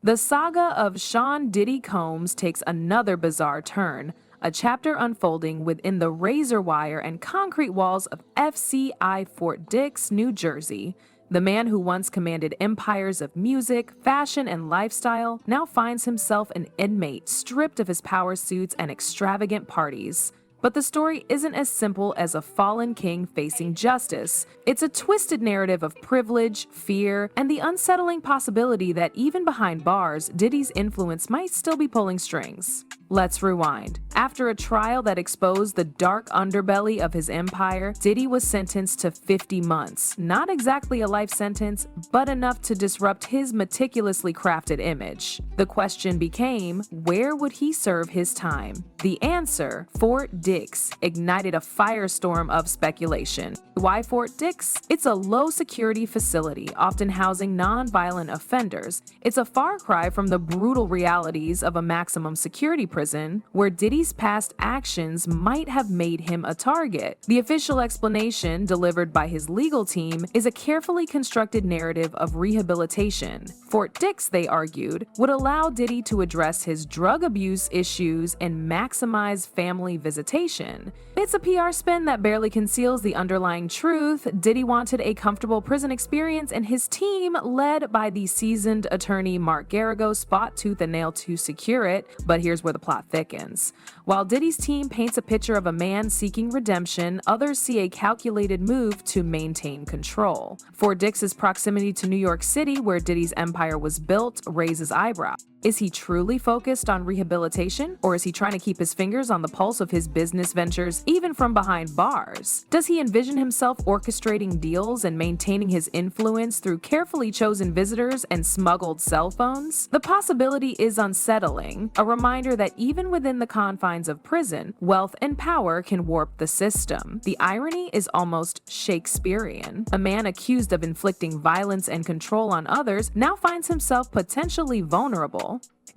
The saga of Sean Diddy Combs takes another bizarre turn, a chapter unfolding within the razor wire and concrete walls of FCI Fort Dix, New Jersey. The man who once commanded empires of music, fashion, and lifestyle now finds himself an inmate stripped of his power suits and extravagant parties. But the story isn't as simple as a fallen king facing justice. It's a twisted narrative of privilege, fear, and the unsettling possibility that even behind bars, Diddy's influence might still be pulling strings. Let's rewind. After a trial that exposed the dark underbelly of his empire, Diddy was sentenced to 50 months. Not exactly a life sentence, but enough to disrupt his meticulously crafted image. The question became, where would he serve his time? The answer, Fort Dix, ignited a firestorm of speculation. Why Fort Dix? It's a low-security facility, often housing non-violent offenders. It's a far cry from the brutal realities of a maximum security prison, where Diddy's past actions might have made him a target. The official explanation, delivered by his legal team, is a carefully constructed narrative of rehabilitation. Fort Dix, they argued, would allow Diddy to address his drug abuse issues and maximize family visitation. It's a PR spin that barely conceals the underlying truth. Diddy wanted a comfortable prison experience, and his team, led by the seasoned attorney Mark Garagos, fought tooth and nail to secure it. But here's where the plot thickens. While Diddy's team paints a picture of a man seeking redemption, others see a calculated move to maintain control. Fort Dix's proximity to New York City, where Diddy's empire was built, raises eyebrows. Is he truly focused on rehabilitation, or is he trying to keep his fingers on the pulse of his business ventures, even from behind bars? Does he envision himself orchestrating deals and maintaining his influence through carefully chosen visitors and smuggled cell phones? The possibility is unsettling, a reminder that even within the confines of prison, wealth and power can warp the system. The irony is almost Shakespearean. A man accused of inflicting violence and control on others now finds himself potentially vulnerable.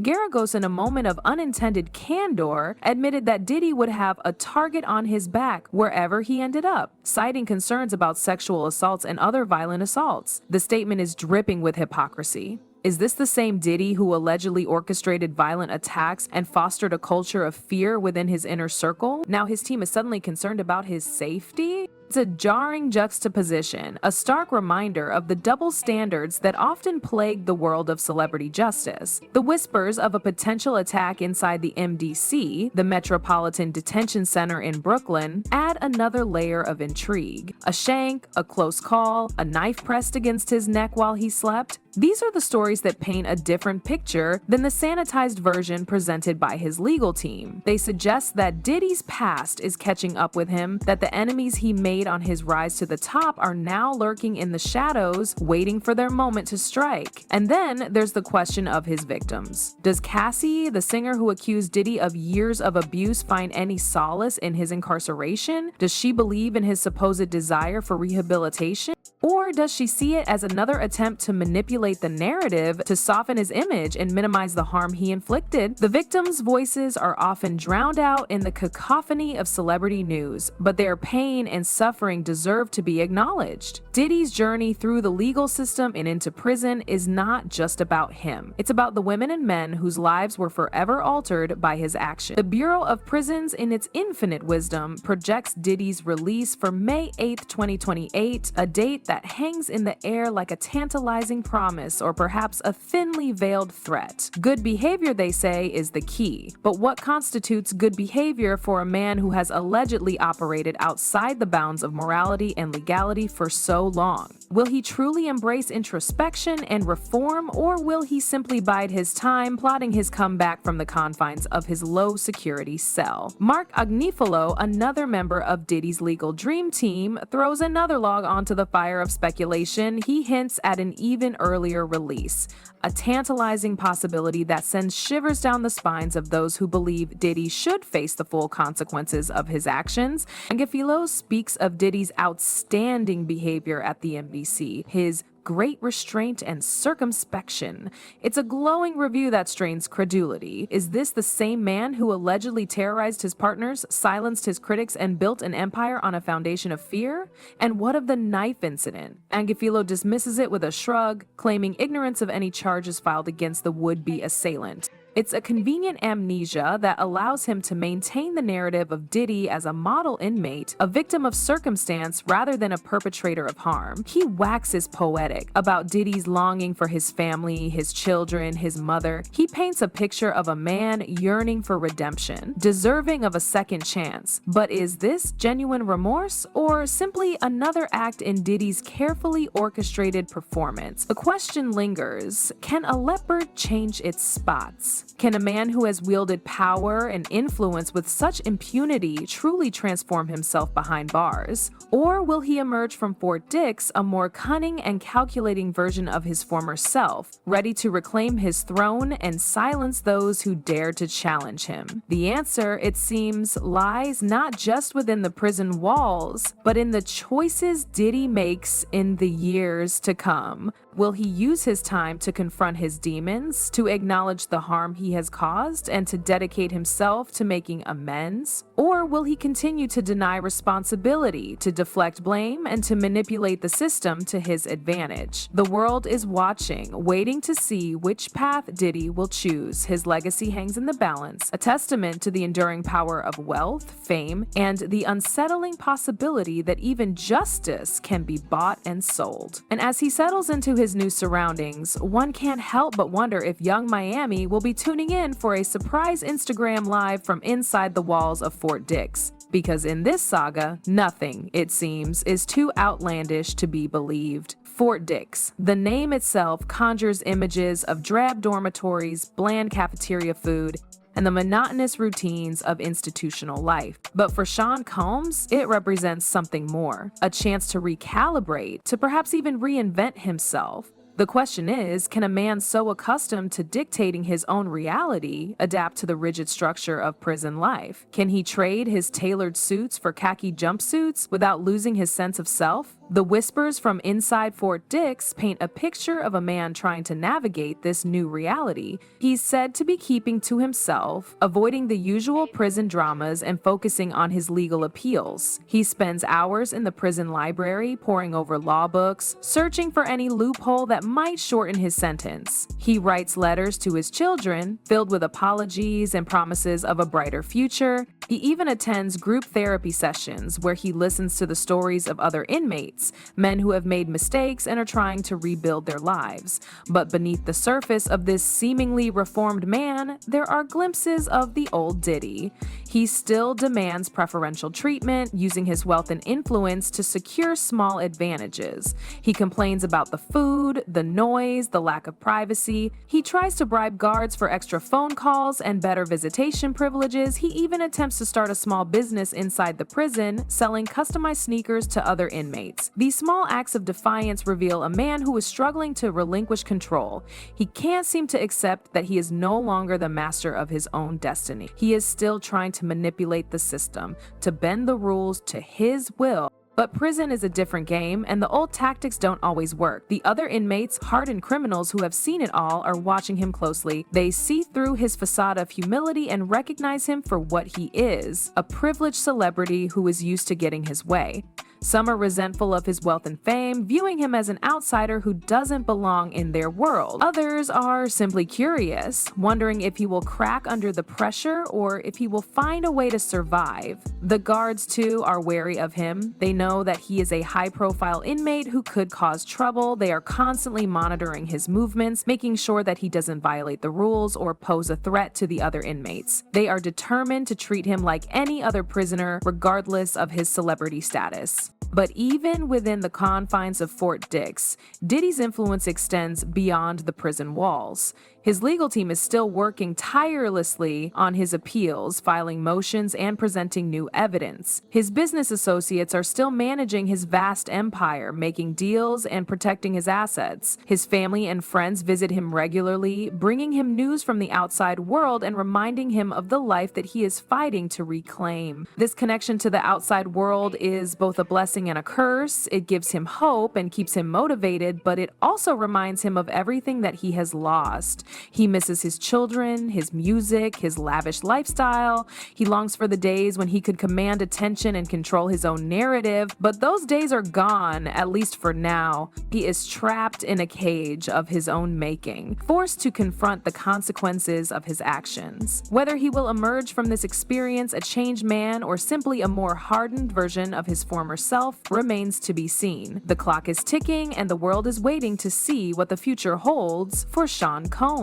Garagos, in a moment of unintended candor, admitted that Diddy would have a target on his back wherever he ended up, citing concerns about sexual assaults and other violent assaults. The statement is dripping with hypocrisy. Is this the same Diddy who allegedly orchestrated violent attacks and fostered a culture of fear within his inner circle? Now his team is suddenly concerned about his safety? It's a jarring juxtaposition, a stark reminder of the double standards that often plague the world of celebrity justice. The whispers of a potential attack inside the MDC, the Metropolitan Detention Center in Brooklyn, add another layer of intrigue. A shank, a close call, a knife pressed against his neck while he slept. These are the stories that paint a different picture than the sanitized version presented by his legal team. They suggest that Diddy's past is catching up with him, that the enemies he made on his rise to the top are now lurking in the shadows, waiting for their moment to strike. And then there's the question of his victims. Does Cassie, the singer who accused Diddy of years of abuse, find any solace in his incarceration? Does she believe in his supposed desire for rehabilitation? Or does she see it as another attempt to manipulate the narrative to soften his image and minimize the harm he inflicted? The victims' voices are often drowned out in the cacophony of celebrity news, but their pain and suffering deserve to be acknowledged. Diddy's journey through the legal system and into prison is not just about him. It's about the women and men whose lives were forever altered by his action. The Bureau of Prisons, in its infinite wisdom, projects Diddy's release for May 8, 2028, a date that hangs in the air like a tantalizing promise or perhaps a thinly veiled threat. Good behavior, they say, is the key. But what constitutes good behavior for a man who has allegedly operated outside the bounds of morality and legality for so long? Will he truly embrace introspection and reform, or will he simply bide his time, plotting his comeback from the confines of his low-security cell? Mark Agnifilo, another member of Diddy's legal dream team, throws another log onto the fire of speculation. He hints at an even earlier release, a tantalizing possibility that sends shivers down the spines of those who believe Diddy should face the full consequences of his actions. Agnifilo speaks of Diddy's outstanding behavior at the MDC, his great restraint and circumspection. It's a glowing review that strains credulity. Is this the same man who allegedly terrorized his partners, silenced his critics, and built an empire on a foundation of fear? And what of the knife incident? Angafilo dismisses it with a shrug, claiming ignorance of any charges filed against the would-be assailant. It's a convenient amnesia that allows him to maintain the narrative of Diddy as a model inmate, a victim of circumstance rather than a perpetrator of harm. He waxes poetic about Diddy's longing for his family, his children, his mother. He paints a picture of a man yearning for redemption, deserving of a second chance. But is this genuine remorse or simply another act in Diddy's carefully orchestrated performance? The question lingers, can a leopard change its spots? Can a man who has wielded power and influence with such impunity truly transform himself behind bars? Or will he emerge from Fort Dix a more cunning and calculating version of his former self, ready to reclaim his throne and silence those who dare to challenge him? The answer, it seems, lies not just within the prison walls, but in the choices Diddy makes in the years to come. Will he use his time to confront his demons, to acknowledge the harm he has caused, and to dedicate himself to making amends? Or will he continue to deny responsibility, to deflect blame, and to manipulate the system to his advantage? The world is watching, waiting to see which path Diddy will choose. His legacy hangs in the balance, a testament to the enduring power of wealth, fame, and the unsettling possibility that even justice can be bought and sold. And as he settles into his new surroundings, one can't help but wonder if young Miami will be tuning in for a surprise Instagram live from inside the walls of Fort Dix. Because in this saga, nothing, it seems, is too outlandish to be believed. Fort Dix. The name itself conjures images of drab dormitories, bland cafeteria food, and the monotonous routines of institutional life. But for Sean Combs, it represents something more, a chance to recalibrate, to perhaps even reinvent himself. The question is, can a man so accustomed to dictating his own reality adapt to the rigid structure of prison life? Can he trade his tailored suits for khaki jumpsuits without losing his sense of self? The whispers from inside Fort Dix paint a picture of a man trying to navigate this new reality. He's said to be keeping to himself, avoiding the usual prison dramas and focusing on his legal appeals. He spends hours in the prison library poring over law books, searching for any loophole that might shorten his sentence. He writes letters to his children, filled with apologies and promises of a brighter future. He even attends group therapy sessions where he listens to the stories of other inmates, men who have made mistakes and are trying to rebuild their lives. But beneath the surface of this seemingly reformed man, there are glimpses of the old Diddy. He still demands preferential treatment, using his wealth and influence to secure small advantages. He complains about the food, the noise, the lack of privacy. He tries to bribe guards for extra phone calls and better visitation privileges. He even attempts to start a small business inside the prison, selling customized sneakers to other inmates. These small acts of defiance reveal a man who is struggling to relinquish control. He can't seem to accept that he is no longer the master of his own destiny. He is still trying to manipulate the system, to bend the rules to his will. But prison is a different game, and the old tactics don't always work. The other inmates, hardened criminals who have seen it all, are watching him closely. They see through his facade of humility and recognize him for what he is, a privileged celebrity who is used to getting his way. Some are resentful of his wealth and fame, viewing him as an outsider who doesn't belong in their world. Others are simply curious, wondering if he will crack under the pressure or if he will find a way to survive. The guards, too, are wary of him. They know that he is a high-profile inmate who could cause trouble. They are constantly monitoring his movements, making sure that he doesn't violate the rules or pose a threat to the other inmates. They are determined to treat him like any other prisoner, regardless of his celebrity status. But even within the confines of Fort Dix, Diddy's influence extends beyond the prison walls. His legal team is still working tirelessly on his appeals, filing motions and presenting new evidence. His business associates are still managing his vast empire, making deals and protecting his assets. His family and friends visit him regularly, bringing him news from the outside world and reminding him of the life that he is fighting to reclaim. This connection to the outside world is both a blessing and a curse. It gives him hope and keeps him motivated, but it also reminds him of everything that he has lost. He misses his children, his music, his lavish lifestyle. He longs for the days when he could command attention and control his own narrative, but those days are gone, at least for now. He is trapped in a cage of his own making, forced to confront the consequences of his actions. Whether he will emerge from this experience a changed man or simply a more hardened version of his former self remains to be seen. The clock is ticking and the world is waiting to see what the future holds for Sean Combs.